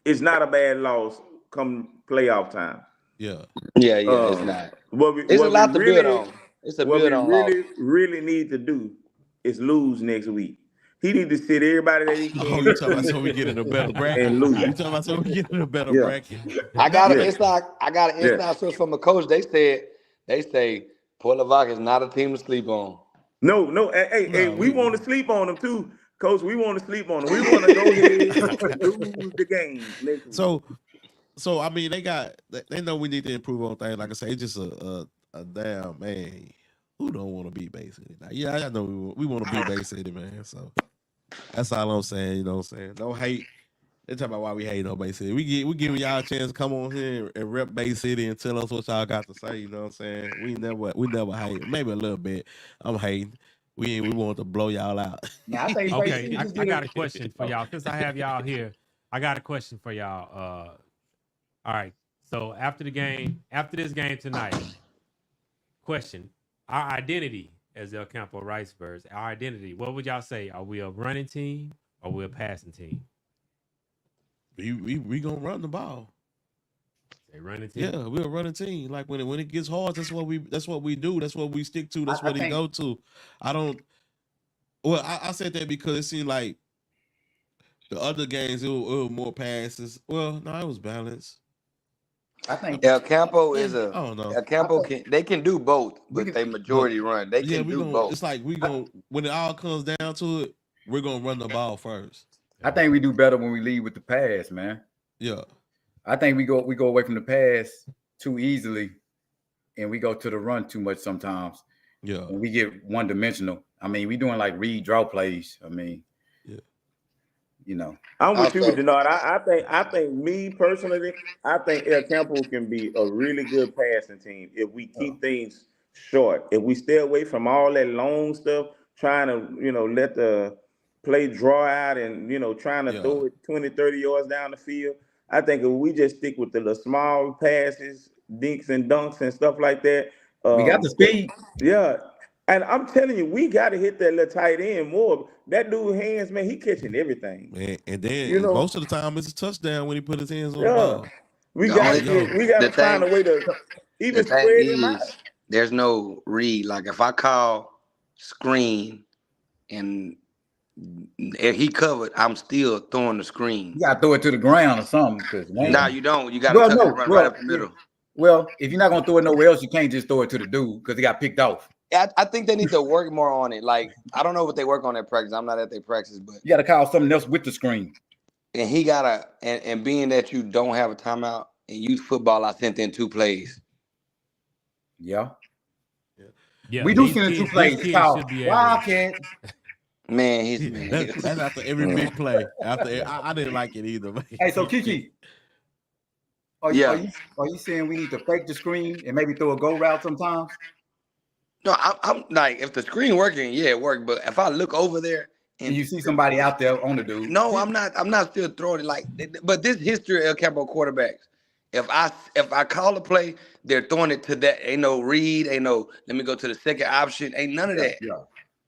it's not a bad loss come playoff time. Yeah. It's not. It's a lot to build on. It's a build on. What we really need to do is lose next week. He need to sit everybody that he can. Oh, you talking about so we get in a better bracket? And lose. You talking about so we get in a better bracket? I got an inside source from a coach. They say Portlovac is not a team to sleep on. No. Hey, we want to sleep on them too, Coach. We want to sleep on them. We want to go ahead and lose the game next week. So I mean, they know we need to improve on things. Like I say, it's just a damn man. Who don't want to be Bay City? Now, yeah, I know we want to be Bay City, man. So that's all I'm saying. You know what I'm saying? Don't hate. They talk about why we hate on Bay City. We giving y'all a chance to come on here and rep Bay City and tell us what y'all got to say. You know what I'm saying? We never hate. Maybe a little bit. I'm hating. We want to blow y'all out. Yeah, I think okay, I got a question for y'all since I have y'all here. I got a question for y'all. All right. So after this game tonight, question: our identity as El Campo Rice Birds, our identity. What would y'all say? Are we a running team or we a passing team? We gonna run the ball. They running team. Yeah, we're a running team. Like when it gets hard, that's what we do. That's what we stick to. That's what he go to. I said that because it seemed like the other games it was more passes. Well, no, it was balanced. I think El Campo is I don't know. El Campo can do both, but they majority run. They can do both. It's like when it all comes down to it, we're gonna run the ball first. I think we do better when we lead with the pass, man. Yeah. I think we go away from the pass too easily, and we go to the run too much sometimes. Yeah. When we get one dimensional. I mean, we doing like read draw plays. I mean, yeah. You know. I'm with you, Denard. I think me personally, I think El Campo can be a really good passing team if we keep things short. If we stay away from all that long stuff, trying to, let the play draw out and, trying to throw it 20, 30 yards down the field. I think if we just stick with the small passes, dinks and dunks and stuff like that. We got the speed. Yeah. And I'm telling you, we got to hit that little tight end more. That dude hands, man, he catching everything. Man, and then most of the time it's a touchdown when he put his hands on the ball. We got to find a way to even spread him out. There's no read. Like if I call screen and if he covered, I'm still throwing the screen. You got to throw it to the ground or something. No, you don't. You got to run right up the middle. Well, if you're not going to throw it nowhere else, you can't just throw it to the dude because he got picked off. I think they need to work more on it. Like, I don't know what they work on at practice. I'm not at their practice, but you got to call something else with the screen. And he got and being that you don't have a timeout in youth football, I sent in 2 plays. Yeah. We do send in 2 plays. Wildcat. Man, that's after every big play. I didn't like it either, man. Hey, so Kiki, are you saying we need to fake the screen and maybe throw a go route sometimes? No, I'm like, if the screen working, yeah, it worked. But if I look over there And you see somebody out there on the dude. No, I'm not. I'm not still throwing it like. But this history of El Capo quarterbacks. If I call a play, they're throwing it to that. Ain't no read. Ain't no. Let me go to the second option. Ain't none of that. Yeah.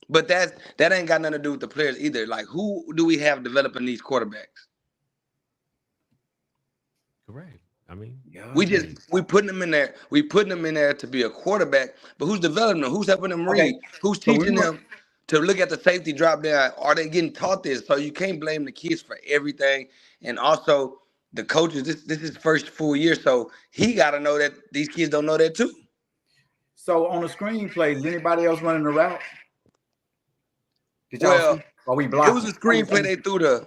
But that ain't got nothing to do with the players either. Like, who do we have developing these quarterbacks? Correct. I mean, we putting them in there. We putting them in there to be a quarterback. But who's developing them? Who's helping them read? Who's teaching them to look at the safety drop down? Are they getting taught this? So you can't blame the kids for everything. And also the coaches. This is first full year, so he got to know that these kids don't know that too. So on the screenplay, is anybody else running the route? Well, are we blocking? It was a screenplay they threw to,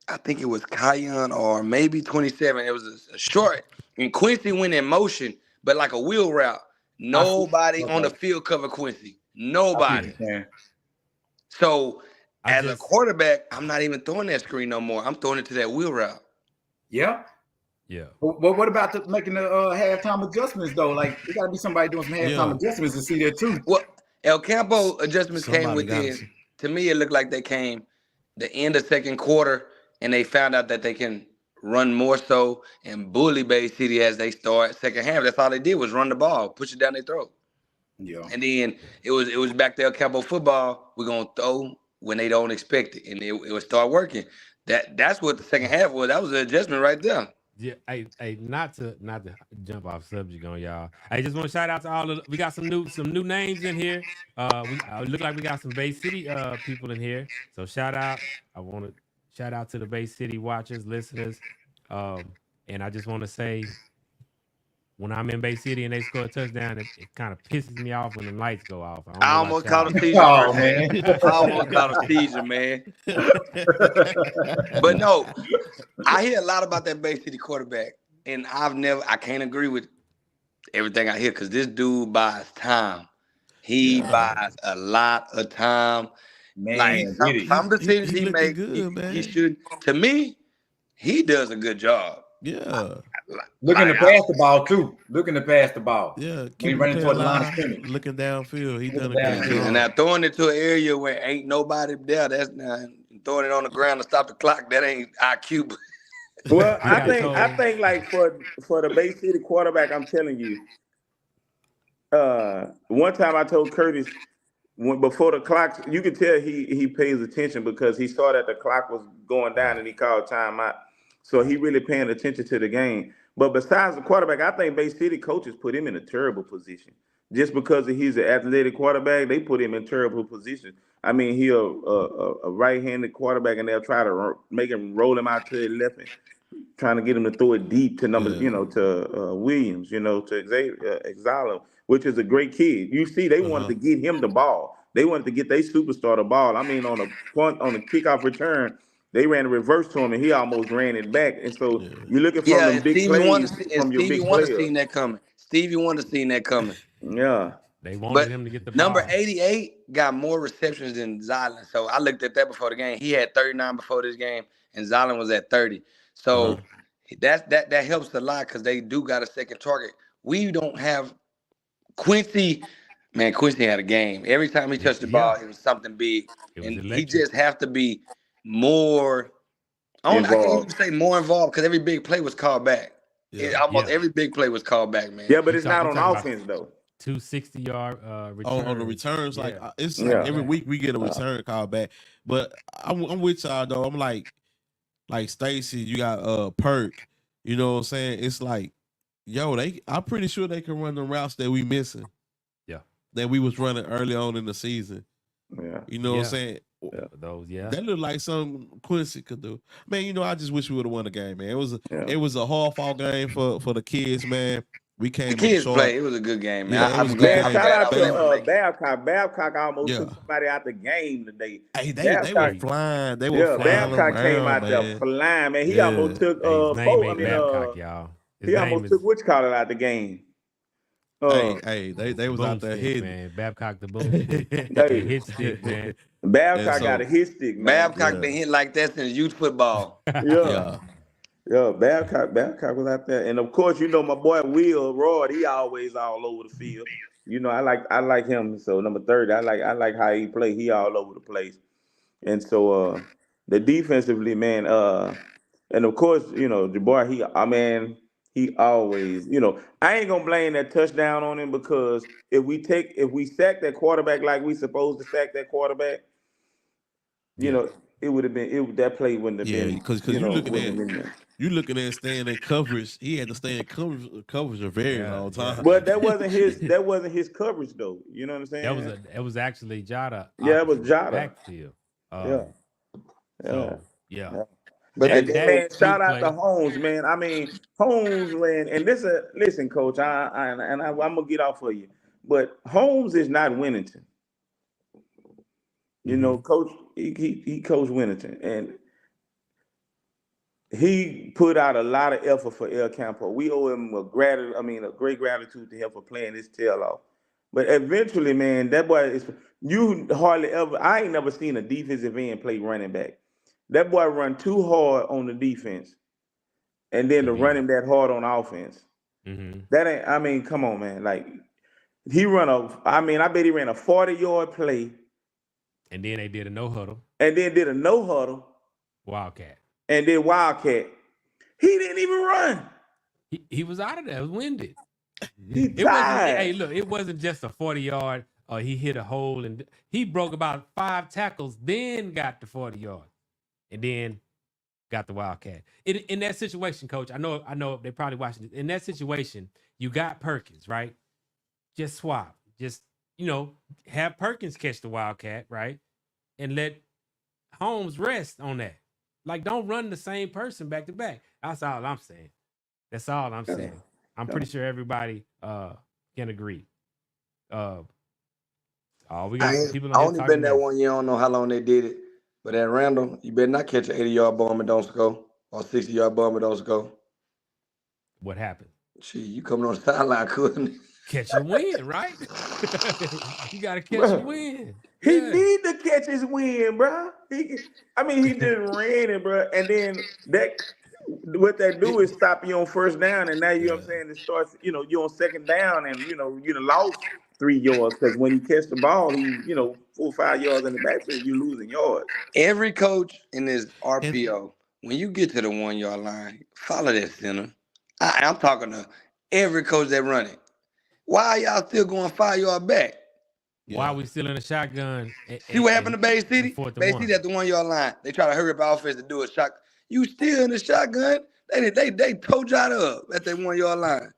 I think it was Kion or maybe 27. It was a short, and Quincy went in motion, but like a wheel route. Nobody on the field covered Quincy. Nobody. So as a quarterback, I'm not even throwing that screen no more. I'm throwing it to that wheel route. Yeah. Yeah. But what about making the halftime adjustments though? Like, there got to be somebody doing some halftime adjustments to see that too. Well, El Campo adjustments came within. To me, it looked like they came the end of second quarter, and they found out that they can run more so and bully Bay City as they start second half. That's all they did was run the ball, push it down their throat. Yeah. And then it was back to El Campo football. We're gonna throw when they don't expect it, and it would start working. That's what the second half was. That was an adjustment right there. Yeah, hey, not to jump off subject on y'all. I just want to shout out to all of. We got some new names in here. We look like we got some Bay City people in here. So shout out. I want to shout out to the Bay City watchers, listeners, and I just want to say, when I'm in Bay City and they score a touchdown, it kind of pisses me off when the lights go off. I almost caught a seizure. Oh, man. I almost caught a seizure, man. But no, I hear a lot about that Bay City quarterback, and I can't agree with everything I hear because this dude buys time. He buys a lot of time. Man, like some decisions he makes, he should. To me, he does a good job. Yeah. Looking to pass the ball too. Looking to pass the ball. Yeah. Keep running toward the line of scrimmage. Looking downfield. He done a good job. And now throwing it to an area where ain't nobody there, that's not throwing it on the ground to stop the clock. That ain't IQ. Well, I think like for the Bay City quarterback, I'm telling you. One time I told Curtis before the clock, you can tell he pays attention because he saw that the clock was going down and he called timeout. So he really paying attention to the game. But besides the quarterback, I think Bay City coaches put him in a terrible position. Just because he's an athletic quarterback, they put him in terrible position. I mean, he a right-handed quarterback, and they'll try to make him roll him out to his left, and trying to get him to throw it deep to to Williams, to Exalo, which is a great kid. You see, they wanted to get him the ball. They wanted to get their superstar the ball. I mean, on a kickoff return, they ran a reverse to him, and he almost ran it back. And so you're looking for them big plays from your big players. Seen that coming. Stevie Wonder seen that coming. Yeah. They wanted him to get the ball. Number 88 got more receptions than Zylan. So I looked at that before the game. He had 39 before this game, and Zylan was at 30. So that helps a lot because they do got a second target. We don't have Quincy. Man, Quincy had a game. Every time he touched the ball, it was something big. He just have to be more. I can't even say more involved because every big play was called back. Yeah. Every big play was called back, man. Yeah, but it's not on offense though. 260-yard return. On the returns, like it's like every week we get a return call back. But I'm with y'all though. I'm like Stacy, you got Perk. You know what I'm saying? It's like, I'm pretty sure they can run the routes that we missing. Yeah. That we was running early on in the season. Yeah. You know what I'm saying? Yeah. That looked like something Quincy could do. Man, I just wish we would have won the game, man. It was a hard-fought game for the kids, man. We came. The kids play. It was a good game, man. Yeah, shout out to Babcock. Babcock almost took somebody out the game today. Hey, they were flying. They were flying. Babcock came out there flying, man. He almost took Babcock, y'all. He almost took which caller out the game. They was out there hitting. Man, Babcock the boom. Hit stick, man. Babcock got a hit stick, man. Babcock been hit like that since youth football. Yeah, Babcock was out there, and of course, my boy Will Roy. He always all over the field. I like him. So number 30, I like how he play. He all over the place. And so the defensively, man, and of course, Jabbar, he always, I ain't gonna blame that touchdown on him because if we sack that quarterback like we supposed to sack that quarterback, you Yeah. know, it would have been that play wouldn't have Yeah, been, because wouldn't have been there. you looking at staying in coverage. He had to stay in coverage a very Yeah, long yeah. time. But that wasn't his coverage though. You know what I'm saying? It was actually Jada Yeah, it was opposite Jada. backfield. Yeah. Yeah. So yeah. Yeah. But And the then, That man, shout fluke out to play. Holmes, man. I mean, Holmes, man, and listen, Coach, I'm gonna get off for you, but Holmes is not Winnington. Coach, he coached Winnington, and he put out a lot of effort for El Campo. We owe him a great gratitude to him for playing his tail off. But eventually, man, that boy is you hardly ever. I ain't never seen a defensive end play running back. That boy run too hard on the defense, and then To to be run him that hard on offense. mm-hmm. That ain't. I mean, come on, man. Like I bet he ran a 40-yard play, And then they did a no huddle. and then did a no huddle, Wildcat. and then Wildcat. He didn't even run. He was out of there. It was winded. He It wasn't. tired. Hey, look, it wasn't just a 40-yard or he hit a hole and he broke about 5 tackles, then got the 40-yard, and then got the Wildcat. In that situation, Coach, I know they probably watching it. In that situation, you got Perkins, right? Just swap. Just, have Perkins catch the Wildcat, right? And let Holmes rest on that. Like, don't run the same person back to back. That's all I'm saying. That's all I'm saying. I'm pretty sure everybody can agree. We got people I on here only talking been there mess. 1 year. I don't know how long they did it. But at Randall, you better not catch an 80-yard bomb and don't score, or 60-yard bomb and don't score. What happened? Gee, you coming on the sideline, couldn't? Catch your win, right? You got to catch Bruh. your win. He Yeah. need to catch his win, bro. He just ran it, bro. And then what that do is stop you on first down, and now you know what I'm saying. It starts, you're on second down, and you done lost 3 yards because when you catch the ball, he 4 or 5 yards in the backfield, you losing yards. Every coach in this RPO, when you get to the 1 yard line, follow that center. I'm talking to every coach that run it. Why are y'all still going 5 yard back? Why are we still in the shotgun? See what happened to Bay City? Bay Bay City at the 1 yard line. They try to hurry up offense to do a shot. You still in the shotgun? They towed y'all up at that 1 yard line.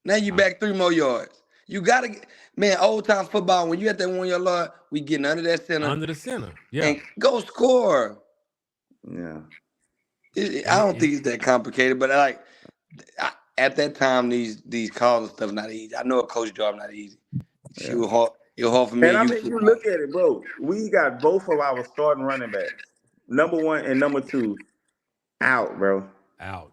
Now you back 3 more yards. You gotta get, man, old time football, when you at that 1 yard line, we getting under that center. Under the center. Yeah. And go score. Yeah. I don't think it's that complicated, but at that time, these calls and stuff not easy. I know a coach job not easy. It was hard for me. And I mean, you look at it, bro. We got both of our starting running backs, number 1 and number 2, out, bro. Out.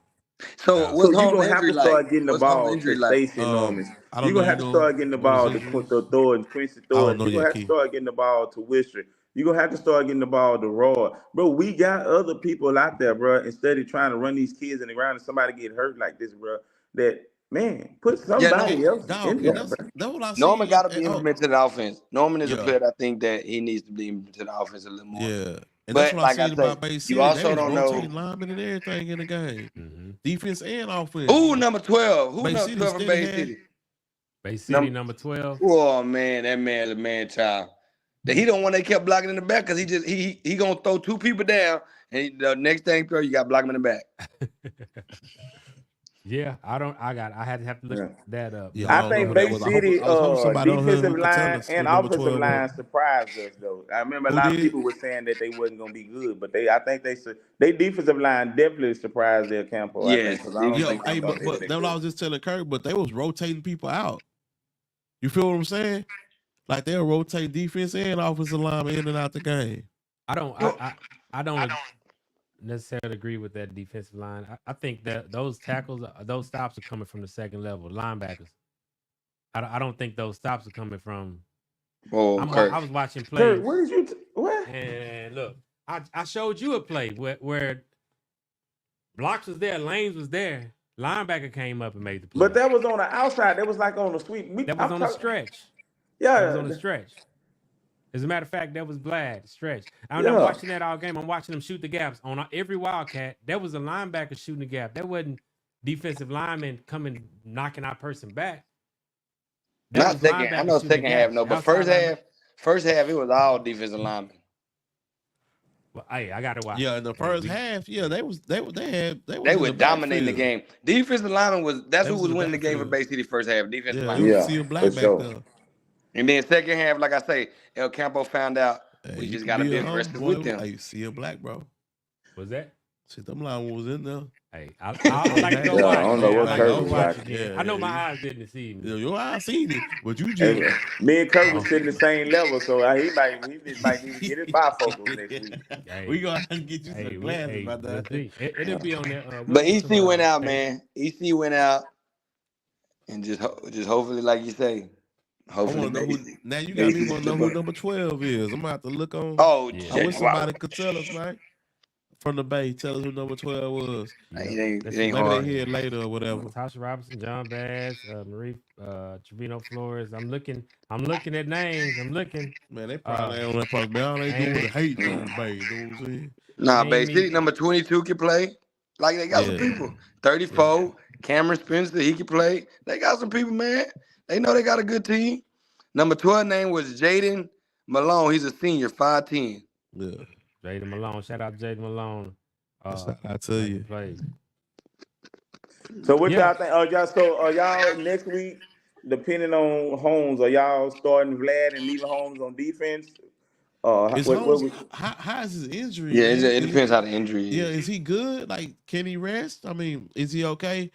So you're gonna have to start getting the ball to Stacey Norman. You're gonna have to start getting the ball to Thor and Quincy Thor. You're gonna have to start getting the ball to Wisher. You're gonna have to start getting the ball to Roy. Bro, we got other people out there, bro. Instead of trying to run these kids in the ground and somebody get hurt like this, bro. That man, put somebody else in there, bro. Norman got to be implemented to the offense. Norman is a player that I think that he needs to be implemented to the offense a little more. Yeah. And but that's what like I said about Bay City. You also don't know linemen and everything in the game, defense and offense. Who number 12? Who number 12 from Bay City? Bay City number 12. Oh man, that man is a man child. That he don't want they kept blocking in the back because he gonna throw 2 people down and the next thing throw you got to block him in the back. Yeah, I have to look that up. Yeah, I think Bay City defensive line and offensive line surprised us though. I remember a lot of people were saying that they wasn't gonna be good, but I think they defensive line definitely surprised their Campo. Yes, but that's what I was just telling Kirk. But they was rotating people out. You feel what I'm saying? Like they'll rotate defense and offensive linemen in and out the game. I don't necessarily agree with that defensive line. I think that those tackles, those stops are coming from the second level, linebackers. I don't think those stops are coming from. I was watching plays. Kurt, what did you? What? And look, I showed you a play where blocks was there, lanes was there, linebacker came up and made the play. But that was on the outside. That was like on the sweep. That was on the stretch. Yeah, that was on the stretch. As a matter of fact, that was Vlad stretch. I'm not watching that all game. I'm watching them shoot the gaps on every Wildcat. That was a linebacker shooting the gap. That wasn't defensive lineman coming knocking our person back. That Not was second. I know second half, no, but first half, it was all defensive linemen. Well, hey, I gotta watch. Yeah, in the first half, yeah, they were dominating the game. Defensive lineman that's who was winning the game for Bay City first half. Defensive lineman. You see a black back there. And then second half, like I say, El Campo found out we just gotta be aggressive with them. Hey, see a black, bro. Was that? See, them line was in there. Hey, I like to go watch. I don't know what Kurt was watching. Yeah, I know my eyes didn't see me. Your eyes seen it, but you just me and Kurt was sitting the same level, so he might need to get his bifocals next week. Hey, we gonna get you some glasses about that. It'll be on there. But EC went out, man. EC went out, and just hopefully, like you say, hopefully. Now you got me want to know who number 12 is. I'm gonna have to look on. Oh, yeah. I wish somebody could tell us, man. From the Bay, tell us who number 12 was. It ain't maybe hard. they hear it later or whatever. Tasha Robinson, John Bass, Marie Trevino Flores. I'm looking at names. I'm looking. Man, they probably ain't on that part. Man, all they doing is hating on the Bay. You know what I'm saying? Nah, Bay City number 22 can play. Like they got some people. 34, Cameron Spencer, he can play. They got some people, man. They know they got a good team. Number 12 name was Jaden Malone. He's a senior, 5'10". Yeah. Jaden Malone. Shout out to Jaden Malone. I tell you. So what y'all think? Are y'all next week, depending on Holmes, are y'all starting Vlad and leaving Holmes on defense? How is his injury? Yeah, it depends how the injury is. Yeah, is he good? Like, can he rest? I mean, is he okay?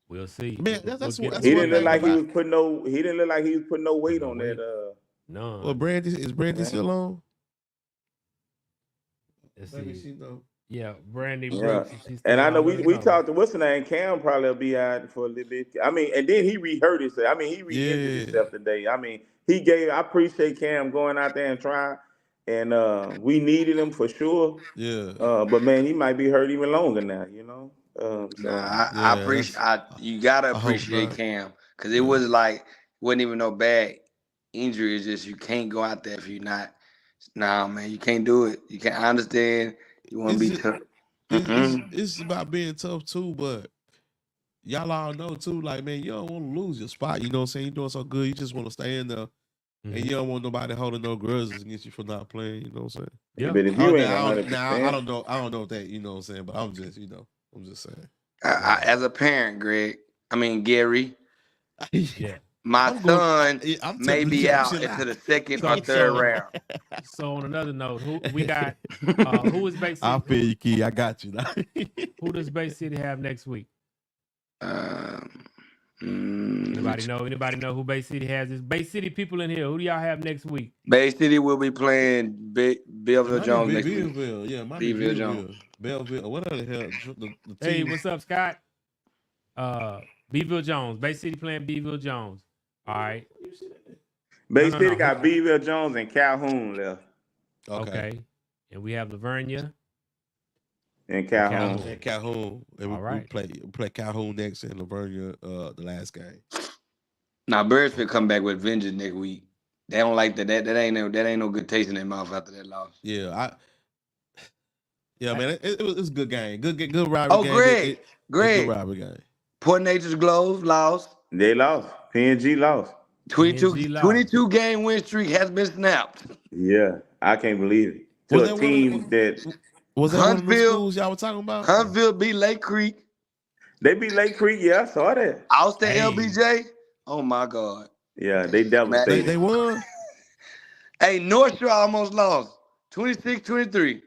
We'll see. Man, that's he didn't look like he was putting no. He didn't look like he was putting no weight on that. No. Well, Brandy still on? Yeah, Brandy. Yeah. And I know we talked to what's the name? Cam probably will be out for a little bit. I mean, and then he re-hurt himself. I mean, he re-injured himself today. I mean, I appreciate Cam going out there and trying. And we needed him for sure. Yeah. But man, he might be hurt even longer now, you know. I appreciate you gotta appreciate Cam. Because it wasn't even no bad injury. It's just you can't go out there if you're not. Nah, man, you can't do it. You can't. I understand. You want to be tough. It's about being tough too, but y'all all know too. Like, man, you don't want to lose your spot. You know what I'm saying? You're doing so good. You just want to stay in there, and you don't want nobody holding no grudges against you for not playing. You know what I'm saying? Yeah. But if you ain't I don't know that. You know what I'm saying? But I'm just saying. As a parent, Gary. Yeah. My son may be out into the second or third round. So on another note, who we got? Who is Bay City? I feel you, Key. I got you. Who does Bay City have next week? Anybody know who Bay City has? Is Bay City people in here? Who do y'all have next week? Bay City will be playing Belleville Jones next week. Yeah, Belleville Jones. Belleville. What the hell? The hey, what's up, Scott? Beeville Jones. Bay City playing Beeville Jones. All right. Bay City got Beeville Jones and Calhoun left. Okay. And we have Lavernia. And Calhoun. And all right. We play Calhoun next and Lavernia the last game. Now Birds will come back with vengeance next week. They don't like that. That ain't no good taste in their mouth after that loss. Yeah, man, it was a good game. Good rivalry game. Greg. Good rivalry game. Port Nature's Gloves lost. They lost. PNG lost. 22 game win streak has been snapped. Yeah, I can't believe it. To a team that was that one of the schools y'all were talking about? Huntsville beat Lake Creek. They beat Lake Creek. Yeah, I saw that. Austin LBJ. Oh my God. Yeah, they devastated. They won. Hey, North Shore almost lost. 26-23.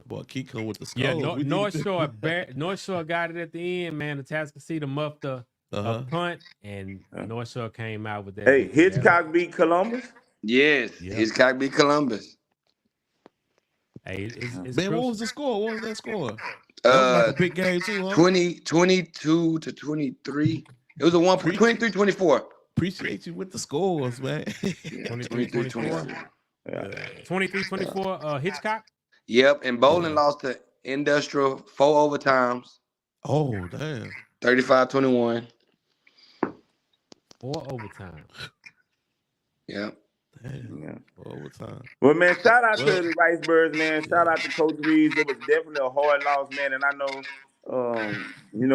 Boy, keep coming with the score. Yeah, North Shore got it at the end, man. The Tascasita muffed a punt, and North Shore came out with that. Hey, Hitchcock beat Columbus? Yes, Hitchcock beat Columbus. Hey, it's man, what was the score? What was that score? That was like a big game too, huh? 22-23. It was a 23-24. Appreciate you with the scores, man. 23-24. 23-24, Hitchcock? Yep, and Bowling lost to Industrial 4 overtimes. Oh, damn. 35-21. 4 overtime. Yep. Yeah. Overtime. Well, man, shout out Well, to the Rice Birds, man. Shout out to Coach Reeves. It was definitely a hard loss, man. And I know,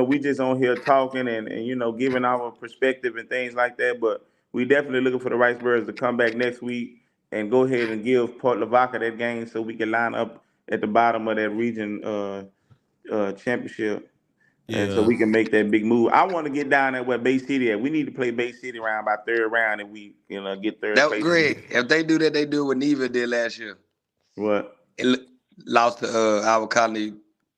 we just on here talking and giving our perspective and things like that. But we definitely looking for the Rice Birds to come back next week and go ahead and give Port Lavaca that game so we can line up at the bottom of that region championship. And so yeah. we can make that big move. I want to get down there where Bay City at. We need to play Bay City round by third round and we get third That place. Greg, if they do that, they do what Neva did last year. What? It lost to our colony.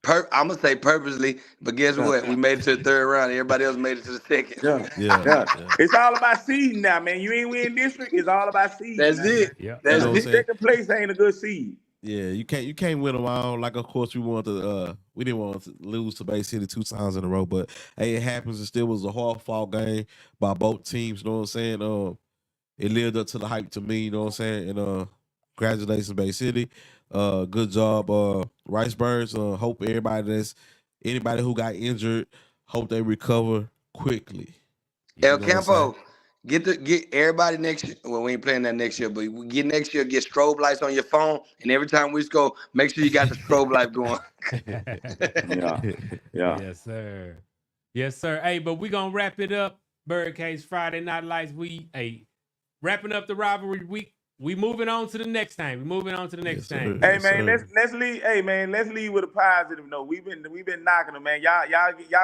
I'm gonna say purposely, but guess what? We made it to the third round. Everybody else made it to the second. Yeah. It's all about seeding now, man. You ain't win district. It's all about seeding. That's it. Yeah. That's You know what I'm it. saying? Second place ain't a good seed. Yeah, you can't win them all. Like, of course, we didn't want to lose to Bay City 2 times in a row, but hey, it happens. It still was a hard-fought game by both teams. You know what I'm saying? It lived up to the hype to me. You know what I'm saying? And congratulations, Bay City. Good job, Rice Birds. Hope anybody who got injured, hope they recover quickly. El Campo, get everybody next year. Well, we ain't playing that next year, but we get next year, get strobe lights on your phone, and every time we score, make sure you got the strobe light going. Yeah. Yes, sir. Yes, sir. Hey, but we gonna wrap it up. Birdcage Friday Night Lights. Wrapping up the rivalry week. We moving on to the next time. Yes, time. Hey man, let's leave. Hey man, let's leave with a positive note. We've been knocking them, man. Y'all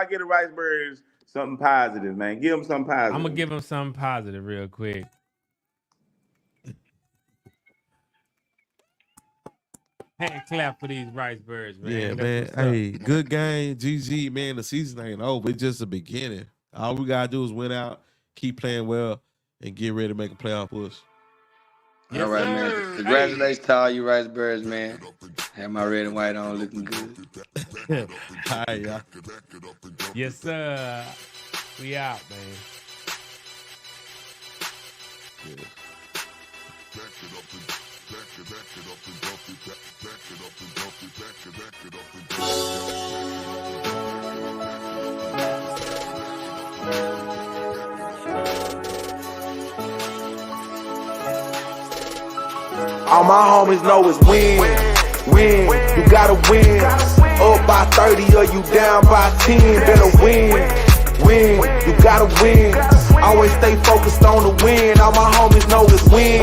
get the Rice Birds something positive, man. Give them something positive. I'm gonna give them something positive real quick. Hand clap for these Rice Birds, man. Yeah, That's man. what's up. Hey, good game. GG, man. The season ain't over. It's just the beginning. All we gotta do is win out, keep playing well, and get ready to make a playoff push. All right, man. Congratulations to all you Rice Birds, man. Have my red and white on looking good. All right, y'all. Yes, sir. We out, man. Yeah. All my homies know it's win. You gotta win. Up by 30 or you down by 10. Better win. You gotta win. Always stay focused on the win. All my homies know it's win.